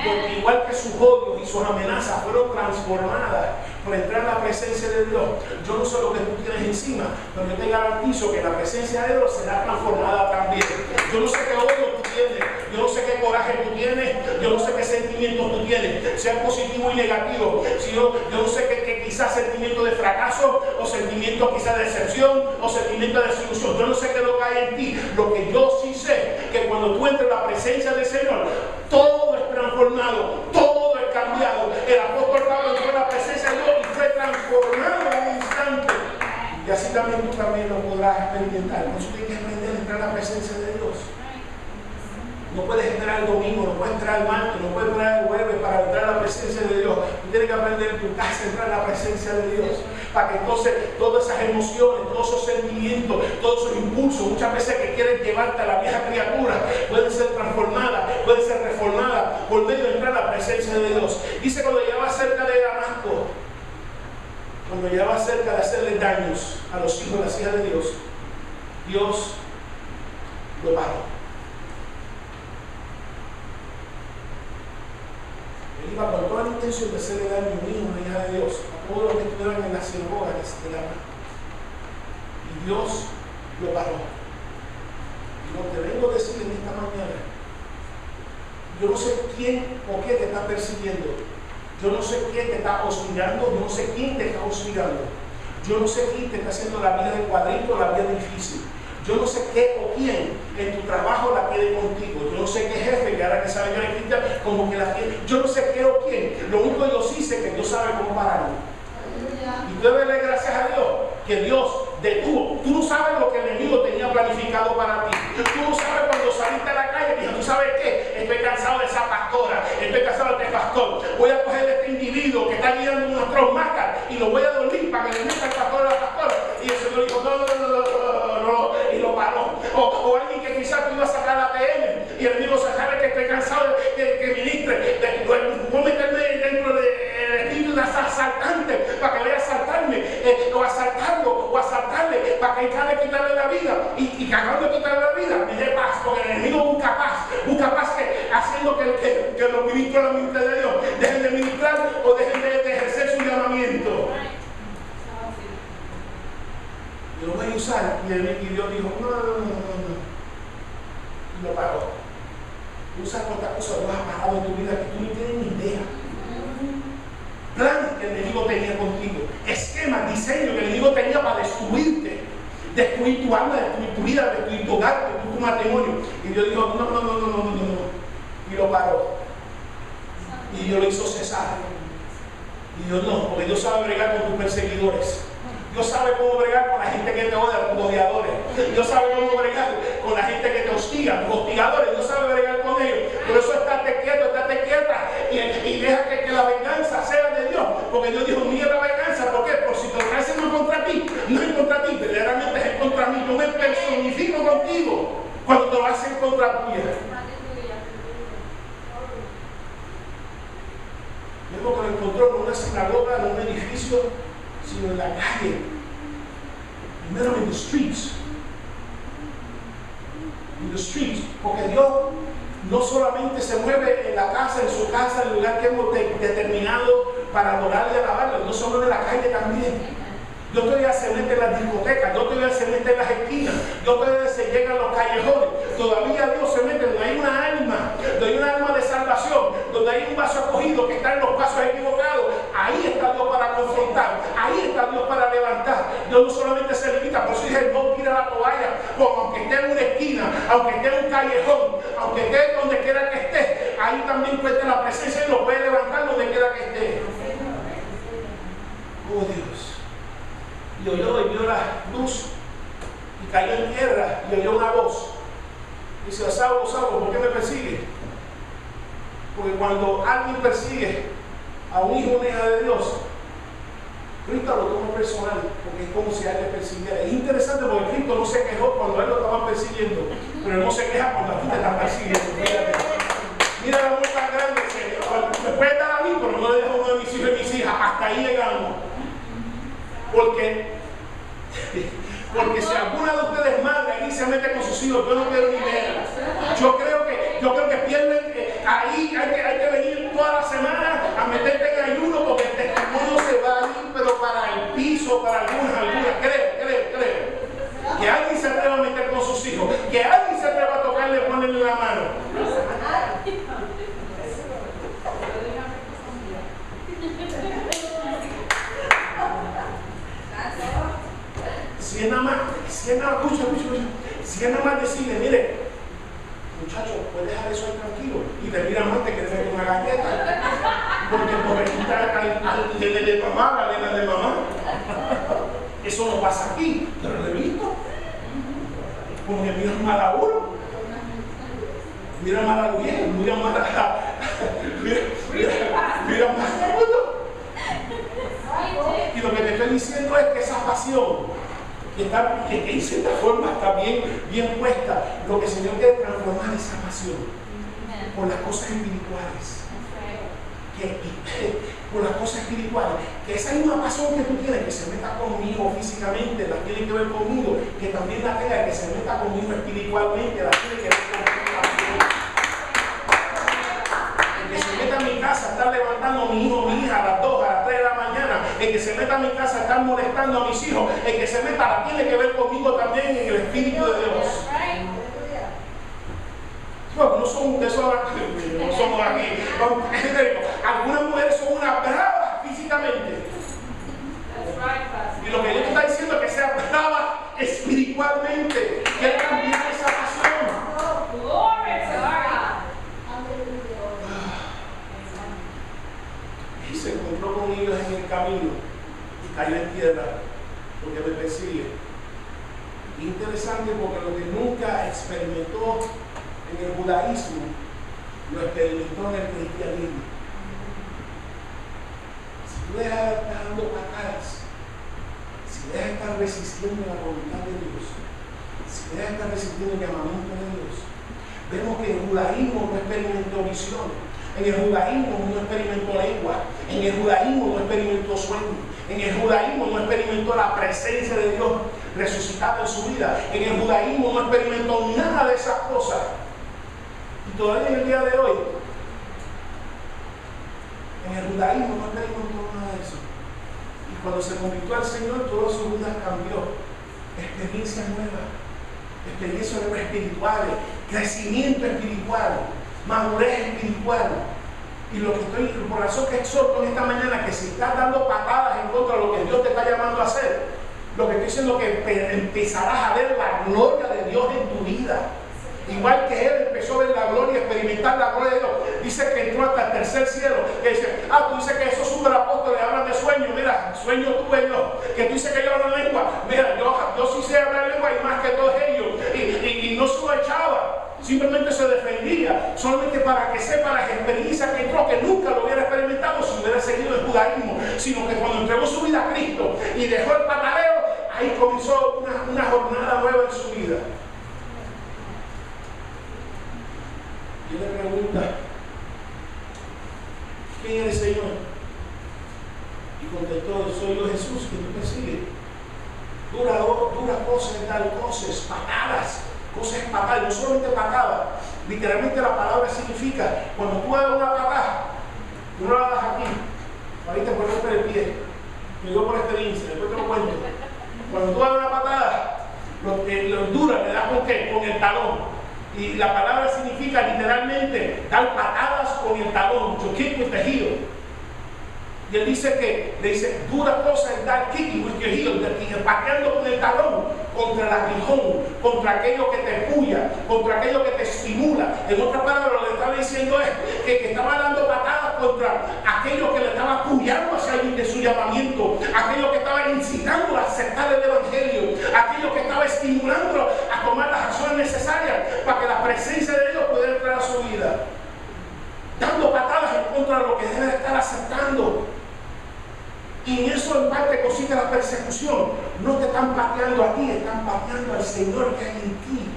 Speaker 2: Porque igual que sus odios y sus amenazas fueron transformadas por entrar en la presencia de Dios, yo no sé lo que tú tienes encima, pero yo te garantizo que la presencia de Dios será transformada también. Yo no sé qué odio tú tienes, yo no sé qué coraje tú tienes, yo no sé qué sentimientos tú tienes, sean positivos y negativos. Yo no sé qué quizás sentimiento de fracaso, o sentimiento quizás de decepción, o sentimiento de desilusión. Yo no sé qué es lo que hay en ti. Lo que yo sí sé, que cuando tú entres en la presencia del Señor, todo es transformado, todo es cambiado. El apóstol Pablo entró en la presencia de Dios y fue transformado en un instante. Y así también tú también lo podrás experimentar. Por eso tienes que aprender a entrar en la presencia de Dios. No puedes entrar el domingo, no puedes entrar el martes, no puedes entrar el jueves para entrar en la presencia de Dios. Tú tienes que aprender en tu casa a entrar en la presencia de Dios, para que entonces todas esas emociones, todos esos sentimientos, todos esos impulsos, muchas veces que quieren llevarte a la vieja criatura, pueden ser transformadas, pueden ser reformadas por medio de entrar en la presencia de Dios. Dice cuando llegaba cerca de Damasco, cuando llegaba cerca de hacerle daños a los hijos y las hijas de Dios, Dios lo paró. Iba con toda la intención de hacerle daño a un hijo, una hija de Dios, a todos los que estuvieran en la sinagoga de Damasco. Y Dios lo paró. Y lo que vengo a decir en esta mañana, yo no sé quién o qué te está persiguiendo, yo no sé quién te está hostigando, yo no sé quién te está hostigando, yo no sé quién te está haciendo la vida de cuadrito, la vida difícil. Yo no sé qué o quién en tu trabajo la quiere contigo. Yo no sé qué jefe, que ahora que sabe que eres cristiano, como que la quiere. Yo no sé qué o quién. Lo único que yo sí sé es que Dios sabe cómo pararlo. Y tú debes darle gracias a Dios que Dios detuvo. Tú no sabes lo que el enemigo tenía planificado para ti. Tú no sabes cuando saliste a la calle y dijiste, ¿tú sabes qué? Estoy cansado de esa pastora, estoy cansado de este pastor. Voy a coger a este individuo que está guiando unas tromacas y lo voy a dormir para que le meta el pastor a la pastora. Y el Señor dijo, no, y lo paró. O alguien que quizás tú ibas a sacar la PM y el enemigo se sabe que estoy cansado de que ministre. Voy a meterme Y Dios dijo, no. Y lo paró. Tú sabes cuántas cosas Dios ha parado en tu vida que tú no tienes ni idea. Planes que el enemigo tenía contigo, esquemas, diseños que el enemigo tenía para destruirte, destruir tu alma, destruir tu vida, destruir tu hogar, destruir tu matrimonio. Y Dios dijo, no. Y lo paró. Y Dios lo hizo cesar. Y Dios no, porque Dios sabe bregar con tus perseguidores. Dios sabe cómo bregar con la gente que te odia, tus odiadores. Dios sabe cómo bregar con la gente que te hostiga, tus hostigadores. Dios sabe bregar con ellos. Por eso estate quieto, estate quieta y deja que la venganza sea de Dios. Porque Dios dijo, mira la venganza. ¿Por qué? Por si te lo hacen contra ti, no es contra ti, verdaderamente es contra mí. Yo me personifico contigo cuando te lo hacen contra ti. Vemos que lo encontró en una sinagoga, en un edificio, sino en la calle. Primero en the streets. In the streets. Porque Dios no solamente se mueve en la casa, en su casa, en el lugar que hemos determinado para adorarle y alabarle. Dios se mueve en la calle también. Dios todavía se mete en las discotecas, Dios todavía se mete en las esquinas, Dios todavía se llega a los callejones, todavía Dios se mete donde hay una alma, donde hay una alma de salvación, donde hay un vaso acogido que está en los pasos equivocados. Ahí está Dios para confrontar, ahí está Dios para levantar. Dios no solamente se limita, por eso dije, no tira la toalla, como aunque esté en una esquina, aunque esté en un callejón, aunque esté donde quiera que esté, ahí también cuenta la presencia y lo puede levantar donde quiera que esté. Oh Dios. Y vio la luz y cayó en tierra y oyó una voz. Dice, Saulo, Saulo, ¿por qué me persigue? Porque cuando alguien persigue a un hijo o una hija de Dios, Cristo lo toma personal, porque es como si alguien persiguiera. Es interesante porque Cristo no se quejó cuando a él lo estaban persiguiendo, pero él no se queja cuando a ti te están persiguiendo. Mira el amor tan grande que me puede dar a mí, pero no le dejo a uno de mis hijos y mis hijas. Hasta ahí llegamos. Porque si alguna de ustedes madre aquí se mete con sus hijos, yo no quiero ni ver. Yo creo que pierden, ahí hay que venir toda la semana a meterte en ayuno, porque el testimonio se va a ir, pero para el piso, para algunas, creo. Que alguien se atreva a meter con sus hijos, que alguien se atreva a tocarle, ponerle la mano. Si es nada más, escucha, si es nada más decirle, mire, muchacho, puedes dejar eso ahí tranquilo, y te mira más, te quiere meter una galleta, porque pobrecita de mamá, la nena de mamá. Eso no pasa aquí, pero lo he visto. Como que miran mal a uno, miran mal a Luis, miran mal a uno. Y lo que te estoy diciendo es que esa pasión que en cierta forma está bien puesta, lo que el Señor quiere transformar esa pasión por las cosas espirituales. Por las cosas espirituales, que esa misma pasión que tú tienes, que se meta conmigo físicamente, la tiene que ver conmigo, que también la tenga, que se meta conmigo espiritualmente, la tiene que ver conmigo también. El que se meta a mi casa, estar levantando a mi hijo, mi hija a las 2, a las 3 de la mañana, el que se meta a mi casa, estar molestando a mis hijos, el que se meta, la tiene que ver conmigo también en el Espíritu de Dios. No son ustedes, no somos aquí. Algunas mujeres son unas bravas físicamente. Y lo que Dios está diciendo es que sea brava espiritualmente. Que cambiar esa pasión. Y se encontró con ellos en el camino y cayó en tierra porque me persigue. Interesante, porque lo que nunca experimentó en el judaísmo lo experimentó en el cristianismo. Si tú dejas de estar dando patadas, si dejas de estar resistiendo la voluntad de Dios, si dejas de estar resistiendo el llamamiento de Dios, vemos que el judaísmo no experimentó visiones, en el judaísmo no experimentó lengua, en el judaísmo no experimentó sueño, en el judaísmo no experimentó la presencia de Dios resucitado en su vida, en el judaísmo no experimentó nada de esas cosas. Y todavía en el día de hoy, en el judaísmo no experimentó nada de eso. Y cuando se convirtió al Señor, toda su vida cambió. experiencias nuevas, experiencias espirituales, crecimiento espiritual, madurez espiritual. Y lo que por razón que exhorto en esta mañana, que si estás dando patadas en contra de lo que Dios te está llamando a hacer, lo que estoy diciendo es que empezarás a ver la gloria de Dios en tu vida. Igual que él empezó a ver la gloria, experimentar la gloria de Dios. Dice que entró hasta el tercer cielo. Que dice, tú dices que esos superapóstoles hablan de sueños. Mira, sueño tuve yo. Que tú dices que yo hablo lengua. Mira, yo sí sé hablar lengua y más que todos ellos. Y no se lo echaba. Simplemente se defendía. Solamente para que sepa las experiencias que entró, que nunca lo hubiera experimentado si hubiera seguido el judaísmo. Sino que cuando entregó su vida a Cristo y dejó el pataleo, ahí comenzó una jornada nueva en su vida. Y él le pregunta, ¿quién eres, Señor? Y contestó, soy yo, Jesús, que tú persigues. Dura cosas, tal cosas, patadas, cosas patadas, no solamente patadas. Literalmente la palabra significa, cuando tú das una patada, tú no la das aquí, ahí te puedes romper el pie. Me dio por experiencia, después te lo cuento. Cuando tú das una patada, lo dura, le das con qué? Con el talón. Y la palabra significa literalmente dar patadas con el talón, to kick with the heel. Y él dice que, le dice, dura cosa es dar kicking with your heel, pateando con el talón contra el aguijón, contra aquello que te puya, contra aquello que te estimula. En otras palabras, lo que estaba diciendo es que estaba dando patadas contra aquello que le estaba puyando hacia alguien de su llamamiento, aquello que estaba incitando a aceptar el evangelio, aquello que estaba estimulándolo a tomar las acciones necesarias para que la presencia de Dios pudiera entrar a su vida. Dando patadas en contra de lo que debe estar aceptando. Y en eso en parte consiste la persecución. No te están pateando a ti, están pateando al Señor que hay en ti.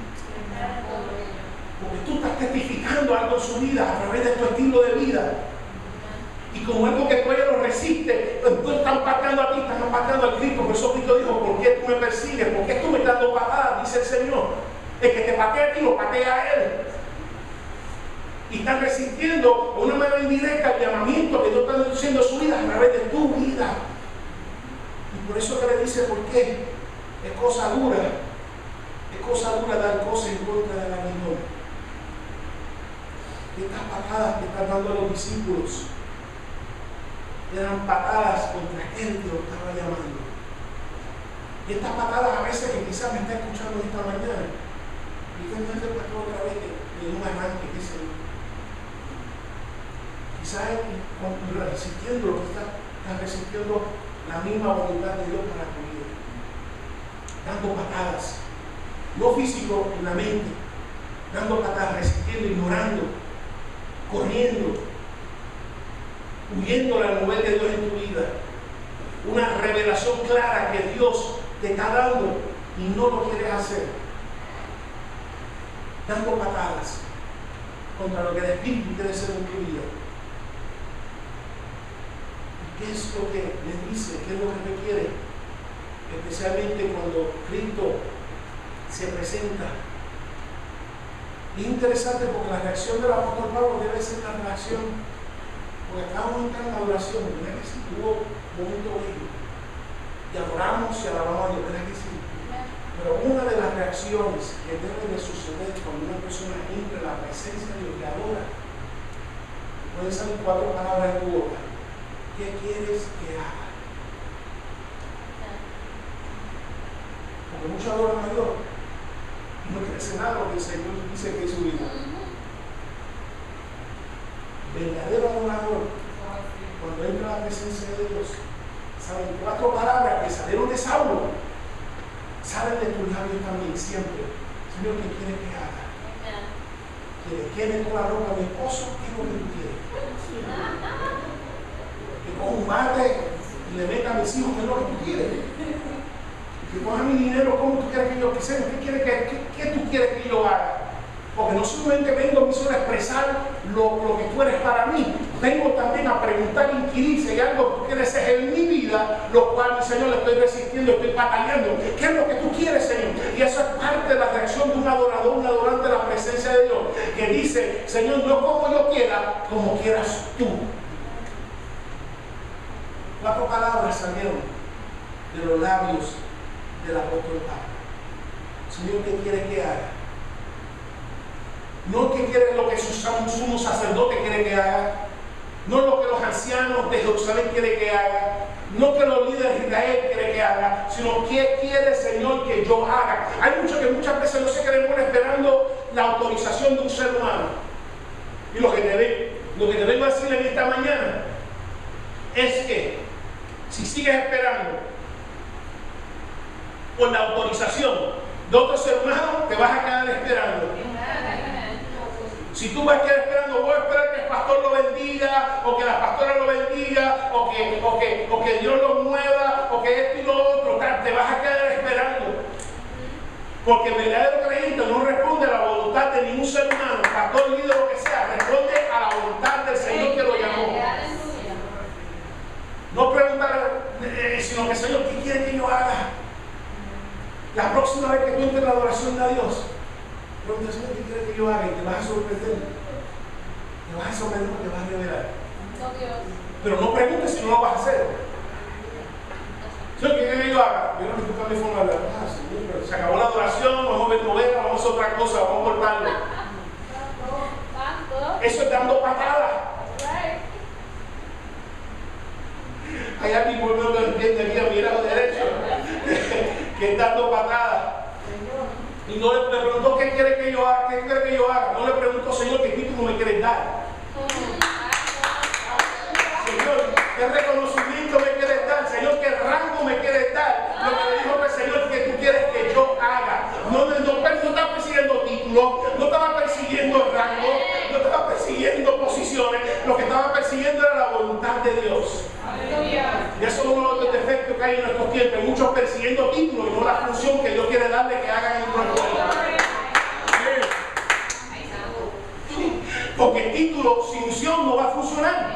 Speaker 2: Porque tú estás testificando algo en su vida a través de tu estilo de vida. Y como algo que todavía lo resiste, entonces están pateando a ti, están pateando al Cristo. Por eso Cristo dijo, ¿por qué tú me persigues? ¿Por qué tú me estás dando patadas? Dice el Señor. El que te patea a ti, lo patea a él. Y están resistiendo de una manera indirecta el llamamiento que Dios está haciendo a su vida a través de tu vida. Y por eso que le dice, ¿por qué? Es cosa dura dar cosas en contra de la vida. Estas patadas que están dando a los discípulos eran patadas contra aquel que lo estaba llamando. Y estas patadas a veces que quizás me está escuchando esta mañana, y que no es el pastor otra vez de un arranque, qué sé yo. Quizás resistiendo lo que está resistiendo la misma voluntad de Dios para tu vida. Dando patadas, no físico, en la mente, dando patadas, resistiendo, ignorando, corriendo, huyendo la nube de Dios en tu vida. Una revelación clara que Dios te está dando y no lo quieres hacer. Dando patadas contra lo que el Espíritu quiere hacer en tu vida. ¿Qué es lo que les dice? ¿Qué es lo que requiere? Especialmente cuando Cristo se presenta. Es interesante porque la reacción del apóstol Pablo debe ser una reacción, porque acabamos de entrar en la adoración, ¿verdad que sí? Tuvo un momento bello. Y adoramos y alabamos a Dios, ¿verdad que sí? Pero una de las reacciones que debe de suceder cuando una persona entra en la presencia de Dios y adora, pueden salir 4 palabras de tu boca. ¿Qué quieres que haga? Porque muchos adoran a Dios y no crece nada lo que el Señor dice que es su vida. Verdadero adorador, cuando entra a la presencia de Dios, saben 4 palabras que salieron de Saulo, salen de tus labios también, siempre. Señor, ¿qué quieres que haga? ¿Quieres que me toda la ropa a mi esposo? ¿Qué es lo que tú quieres? Que coja un bate y le meta a mis hijos, ¿qué es lo que tú quieres? Que coja mi dinero, ¿cómo tú quieres que yo quisiera? ¿Qué tú quieres que yo haga? Porque no solamente vengo a expresar lo que tú eres para mí, vengo también a preguntar, inquirir si hay algo que tú quieres hacer en mi vida, lo cual, mi Señor, le estoy resistiendo, estoy batallando. ¿Qué es lo que tú quieres, Señor? Y eso es parte de la reacción de un adorador, un adorante de la presencia de Dios, que dice, Señor, no como yo quiera, como quieras tú. 4 palabras salieron de los labios del apóstol Pablo. Señor, ¿qué quieres que haga? No que quiere lo que su sumo sacerdote quiere que haga, no lo que los ancianos de Jerusalén quieren que haga, no que los líderes de Israel quieren que haga, sino qué quiere, Señor, que yo haga. Hay muchos que muchas veces no se queden esperando la autorización de un ser humano. Y lo que te vengo a decir en esta mañana es que si sigues esperando por la autorización de otro ser humano, te vas a quedar esperando. Si tú vas a quedar esperando, voy a esperar que el pastor lo bendiga, o que la pastora lo bendiga, o que Dios lo mueva, o que esto y lo otro, te vas a quedar esperando. Porque el verdadero creyente no responde a la voluntad de ningún ser humano, pastor, líder, lo que sea, responde a la voluntad del Señor que lo llamó. No preguntar, sino que, Señor, ¿qué quiere que yo haga? La próxima vez que tú entres en la adoración de Dios, pregunta, Señor, ¿qué quiere que yo haga? Y te vas a sorprender. Te vas a sorprender porque te vas a revelar. Pero no preguntes si no lo vas a hacer. Señor, ¿qué quiere que yo haga? Yo no me toca mi forma de hablar. Señor, pero se acabó la adoración, vamos a ver novela, vamos a hacer otra cosa, vamos a cortarlo. Eso es dando patadas. Hay alguien que no lo entiende aquí a mi lado derecho, que es dando patadas. Y no le preguntó qué quiere que yo haga, qué quiere que yo haga. No le preguntó, Señor, qué título me quieres dar. Señor, qué reconocimiento me quieres dar. Señor, qué rango me quieres dar. Lo que le dijo fue, Señor, que tú quieres que yo haga. No estaba persiguiendo títulos, no estaba persiguiendo rango, no estaba persiguiendo posiciones. Lo que estaba persiguiendo era la voluntad de Dios. Y eso es uno de los defectos que hay en nuestros tiempos. Hay muchos persiguiendo títulos y no la función que Dios quiere darle que hagan en nuestro pueblo. Porque el título sin unción no va a funcionar.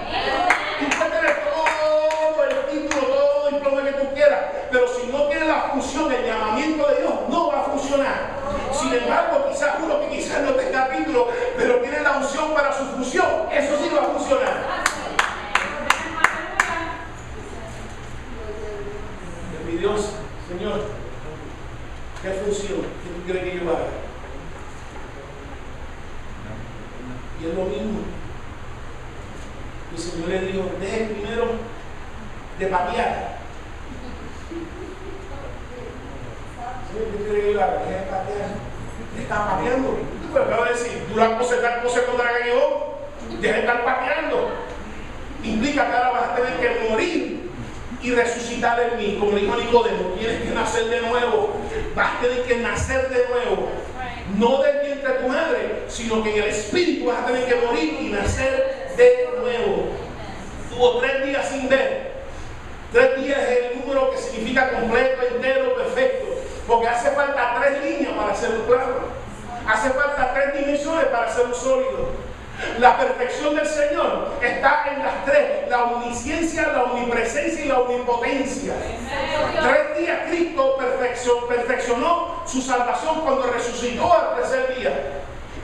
Speaker 2: Tú puedes tener todo el título, todo el diploma que tú quieras, pero si no tiene la función, el llamamiento de Dios, no va a funcionar. Sin embargo, quizás uno que quizás no tenga título, pero tiene la unción para su función, eso sí va a funcionar. Mi Dios, Señor, ¿qué función que tú quieres que yo haga? Y es lo mismo. El Señor le dijo, deje primero de patear. Señor, ¿qué quiere que yo haga? Deje de patear. Le está pateando. Pero acabo de decir, tú la cosa tal cosa contra la que yo, deje de estar pateando. Implica que ahora vas a tener que morir y resucitar en mí, como dijo Nicodemo, tienes que nacer de nuevo, vas a tener que nacer de nuevo, no del vientre de tu madre, sino que en el espíritu vas a tener que morir y nacer de nuevo. Tuvo 3 días sin ver. 3 días es el número que significa completo, entero, perfecto, porque hace falta 3 líneas para hacer un plano, hace falta 3 dimensiones para hacer un sólido. La perfección del Señor está en las 3: la omnisciencia, la omnipresencia y la omnipotencia. 3 días Cristo perfeccionó su salvación cuando resucitó al 3er día.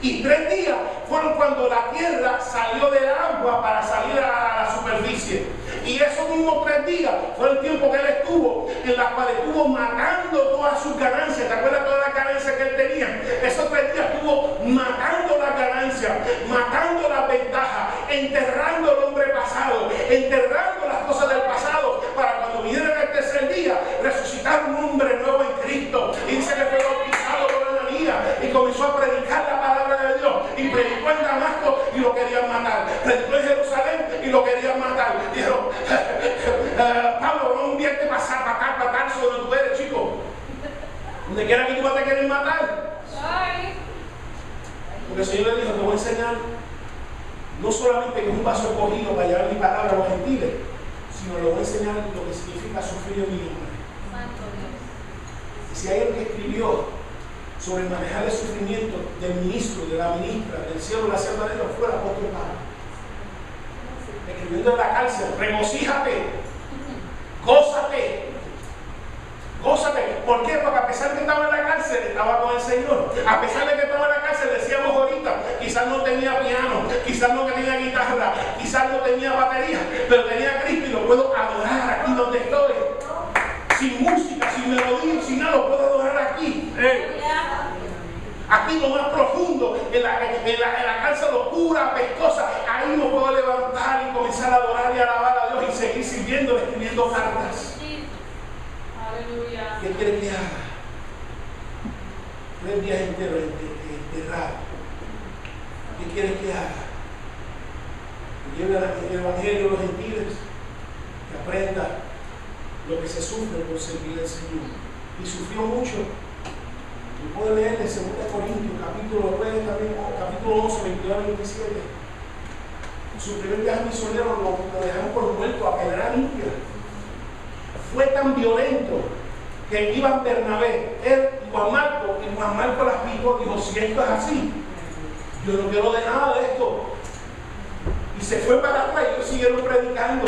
Speaker 2: Y 3 días fueron cuando la tierra salió del agua para salir a la superficie. Y esos mismos 3 días fue el tiempo que él estuvo, en la cual estuvo matando todas sus ganancias. ¿Te acuerdas todas las ganancias que él tenía? Esos 3 días estuvo matando las ganancias, matando las ventajas, enterrando el hombre pasado, enterrando las cosas del pasado, para cuando viniera el 3er día, resucitar un hombre nuevo en Cristo. Y dice que fue bautizado por Ananías y comenzó a predicar la palabra de Dios. Y predicó en Damasco y lo querían matar. Predicó en Jerusalén y lo querían matar. Dijeron, Pablo, no enviaste para matar sobre donde tú eres, chico. Donde quiera que tú vas a querer matar. Porque el Señor le dijo, te voy a enseñar no solamente que es un vaso escogido para llevar mi palabra a los gentiles, sino le voy a enseñar lo que significa sufrir en mi nombre. Y si hay alguien que escribió sobre manejar el sufrimiento del ministro, de la ministra, del cielo, de la sierva de Dios, fue el apóstol Pablo. Escribiendo en la cárcel, regocíjate, gózate, gózate. ¿Por qué? Porque a pesar de que estaba en la cárcel, estaba con el Señor. A pesar de que estaba en la cárcel, decíamos ahorita, quizás no tenía piano, quizás no tenía guitarra, quizás no tenía batería, pero tenía a Cristo y lo puedo adorar aquí donde estoy. Sin música, sin melodía, sin nada, lo puedo adorar aquí. aquí lo más profundo, en la cárcel oscura, pescosa, ahí me puedo levantar y comenzar a adorar y alabar a Dios y seguir sirviendo, escribiendo cartas.
Speaker 3: Aleluya.
Speaker 2: ¿Qué quiere que haga? 3 días enteros enterrado. ¿Qué quiere que haga? Que lleve el Evangelio a los gentiles, que aprenda lo que se sufre por servir al Señor. Y sufrió mucho. Y puede leer en 2 Corintios, capítulo 11, 22 a 27. Su primer viaje misionero lo dejaron por muerto a piedra limpia. Fue tan violento que iban Bernabé, él y Juan Marco las picó, dijo, si esto es así, yo no quiero de nada de esto. Y se fue para atrás y ellos siguieron predicando.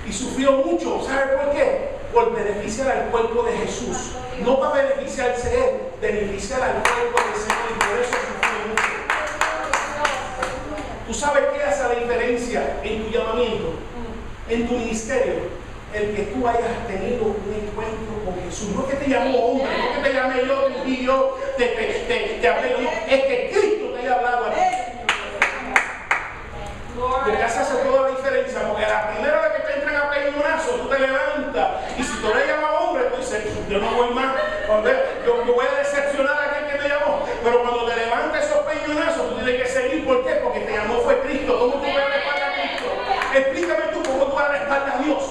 Speaker 2: Y sufrió mucho. ¿Sabe por qué? Por beneficiar al cuerpo de Jesús. No para beneficiarse él, beneficiar al cuerpo del Señor. Y por eso sufrió mucho. ¿Tú sabes qué hace la diferencia en tu llamamiento, en tu ministerio? El que tú hayas tenido un encuentro con Jesús. No es que te llamó hombre, no es que te llamé yo, y yo te hablé, no, es que Cristo te haya hablado a ti. Porque hace toda la diferencia, porque la primera vez que te entran a peñonazo, tú te levantas, y si tú le llamas hombre, tú dices, yo no voy más, yo voy a decepcionar a aquel que me llamó. Pero cuando te levantas esos peñonazos, tú tienes que seguir. ¿Por qué? Porque te llamó fue Cristo. ¿Cómo tú vas a la espalda a Cristo? Explícame tú cómo tú vas a la espalda a Dios.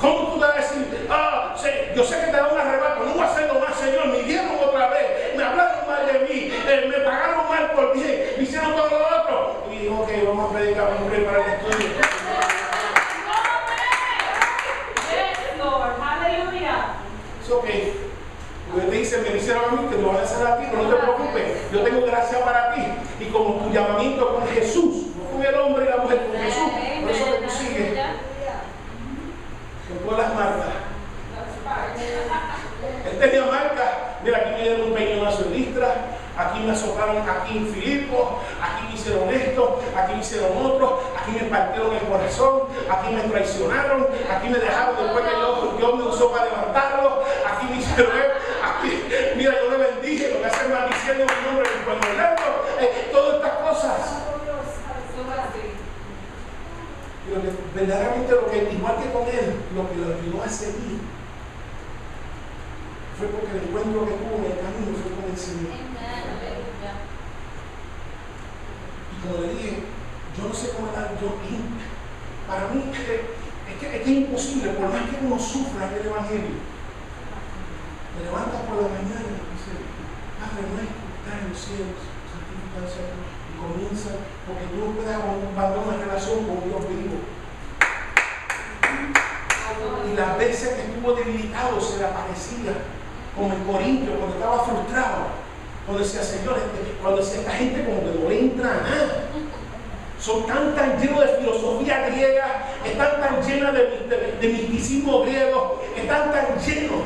Speaker 2: ¿Cómo tú te vas a decir, sí, yo sé que te da un arrebato, no voy a hacerlo más, Señor, me dieron otra vez, me hablaron mal de mí, me pagaron mal por bien, me hicieron todo lo otro? Y digo, ok, vamos a predicar para el estudio. Es ok. Porque te dicen, me hicieron a mí, te lo van a hacer a ti, pero no te preocupes, yo tengo gracia para ti. Y como tu llamamiento con Jesús, no con el hombre y la mujer, con Jesús, por eso que tú sigues. Con todas las marcas. Él tenía marcas. Mira, aquí me dieron un peñonazo en Listra, aquí me azotaron, aquí en Filipos, aquí me hicieron esto, aquí me hicieron otro, aquí me partieron el corazón, aquí me traicionaron, aquí me dejaron después que Dios me usó para levantarlo, aquí me hicieron aquí, mira, yo le bendije, lo que hacen maldiciendo mi nombre y cuando todas estas cosas. Pero que verdaderamente igual que con él, lo que lo ayudó a seguir fue porque el encuentro que tuvo en el camino fue con el Señor. Y como le dije, yo no sé cómo era yo. Para mí es que es imposible, por más que uno sufra el Evangelio. Te levantas por la mañana y dices, Padre nuestro, que estás en los cielos, santificado sea tu nombre. Y comienza, porque tú no puedes abandonar una relación con Dios vivo. Y las veces que estuvo debilitado se le aparecía, como en Corintios, cuando estaba frustrado, cuando decía, Señor, cuando decía, esta gente como que no le entra nada. Son tan llenos de filosofía griega, están tan llenas de misticismo griego, están tan llenos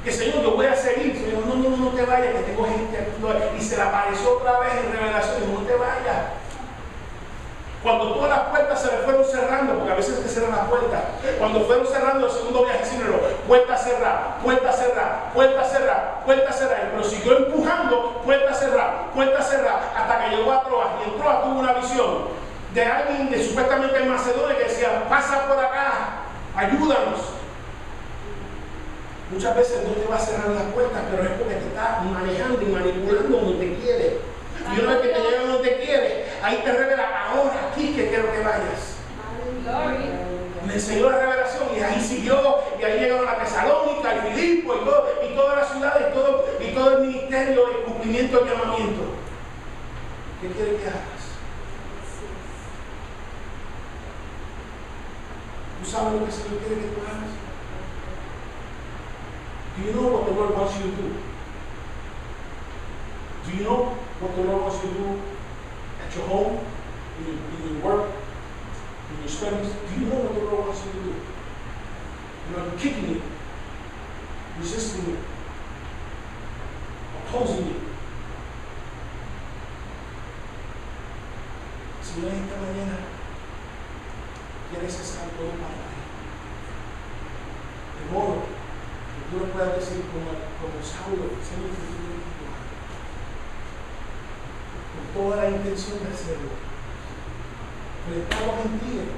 Speaker 2: que, Señor, yo voy a seguir. Señor, no te vayas, que tengo gente aquí. Y se le apareció otra vez en Revelación, no te vayas. Cuando todas las puertas se le fueron cerrando, porque a veces se cierran las puertas, cuando fueron cerrando el segundo viaje, puerta cerrada, puerta cerrada, puerta cerrada, puerta cerrada, pero siguió empujando, puerta cerrada, hasta que llegó a Troas. Y en Troas tuvo una visión de alguien de supuestamente en Macedonia que decía, pasa por acá, ayúdanos. Muchas veces no te va a cerrar las puertas, pero es porque te está manejando y manipulando donde te quiere. Y una vez que te llega donde te quiere, ahí te revela, ahora aquí que quiero que vayas. Me enseñó la revelación y ahí siguió, y ahí llegaron a Tesalónica, y Filipo, y toda la ciudad, y todo el ministerio, el cumplimiento del llamamiento. ¿Qué quiere que hagas? ¿Tú sabes lo que el Señor quiere que tú hagas? Do you know what the Lord wants you to do? Do you know what the Lord wants you to do at your home, in your work, in your studies? Do you know what the Lord wants you to do? You know, kicking it, resisting it, opposing it. Señor, esta mañana quieres estar todo para ti. De modo que tú le puedas decir como Saulo, Señor, toda la intención de hacerlo. Pero el Pablo mentir,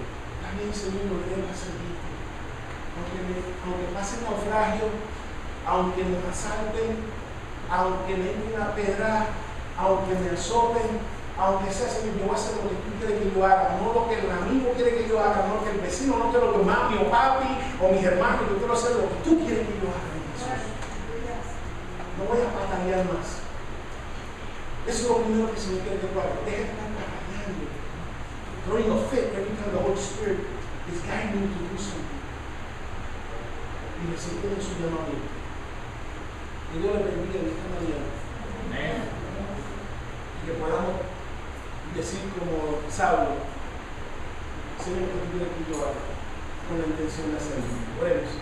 Speaker 2: también Señor lo debe servir. Aunque pasen naufragio, aunque me asalten, aunque me entren a pedrar, aunque me azoten, aunque sea, Señor, yo voy a hacer lo que tú quieres que yo haga, no lo que el amigo quiere que yo haga, no lo que el vecino, no quiero lo que mami o papi o mis hermanos, yo quiero hacer lo que tú quieres que yo haga, Jesús. No voy a patalear más. Eso es lo primero que el Señor quiere que tú hagas. Deja de estar pataleando. Throwing a fit every time the Holy Spirit is guiding you to do something. Y recibir su llamamiento. Que Dios le bendiga en esta mañana. Amén. Y que podamos decir como Saulo, Señor, que tú quieres que yo haga, con la intención de hacerlo. Oremos.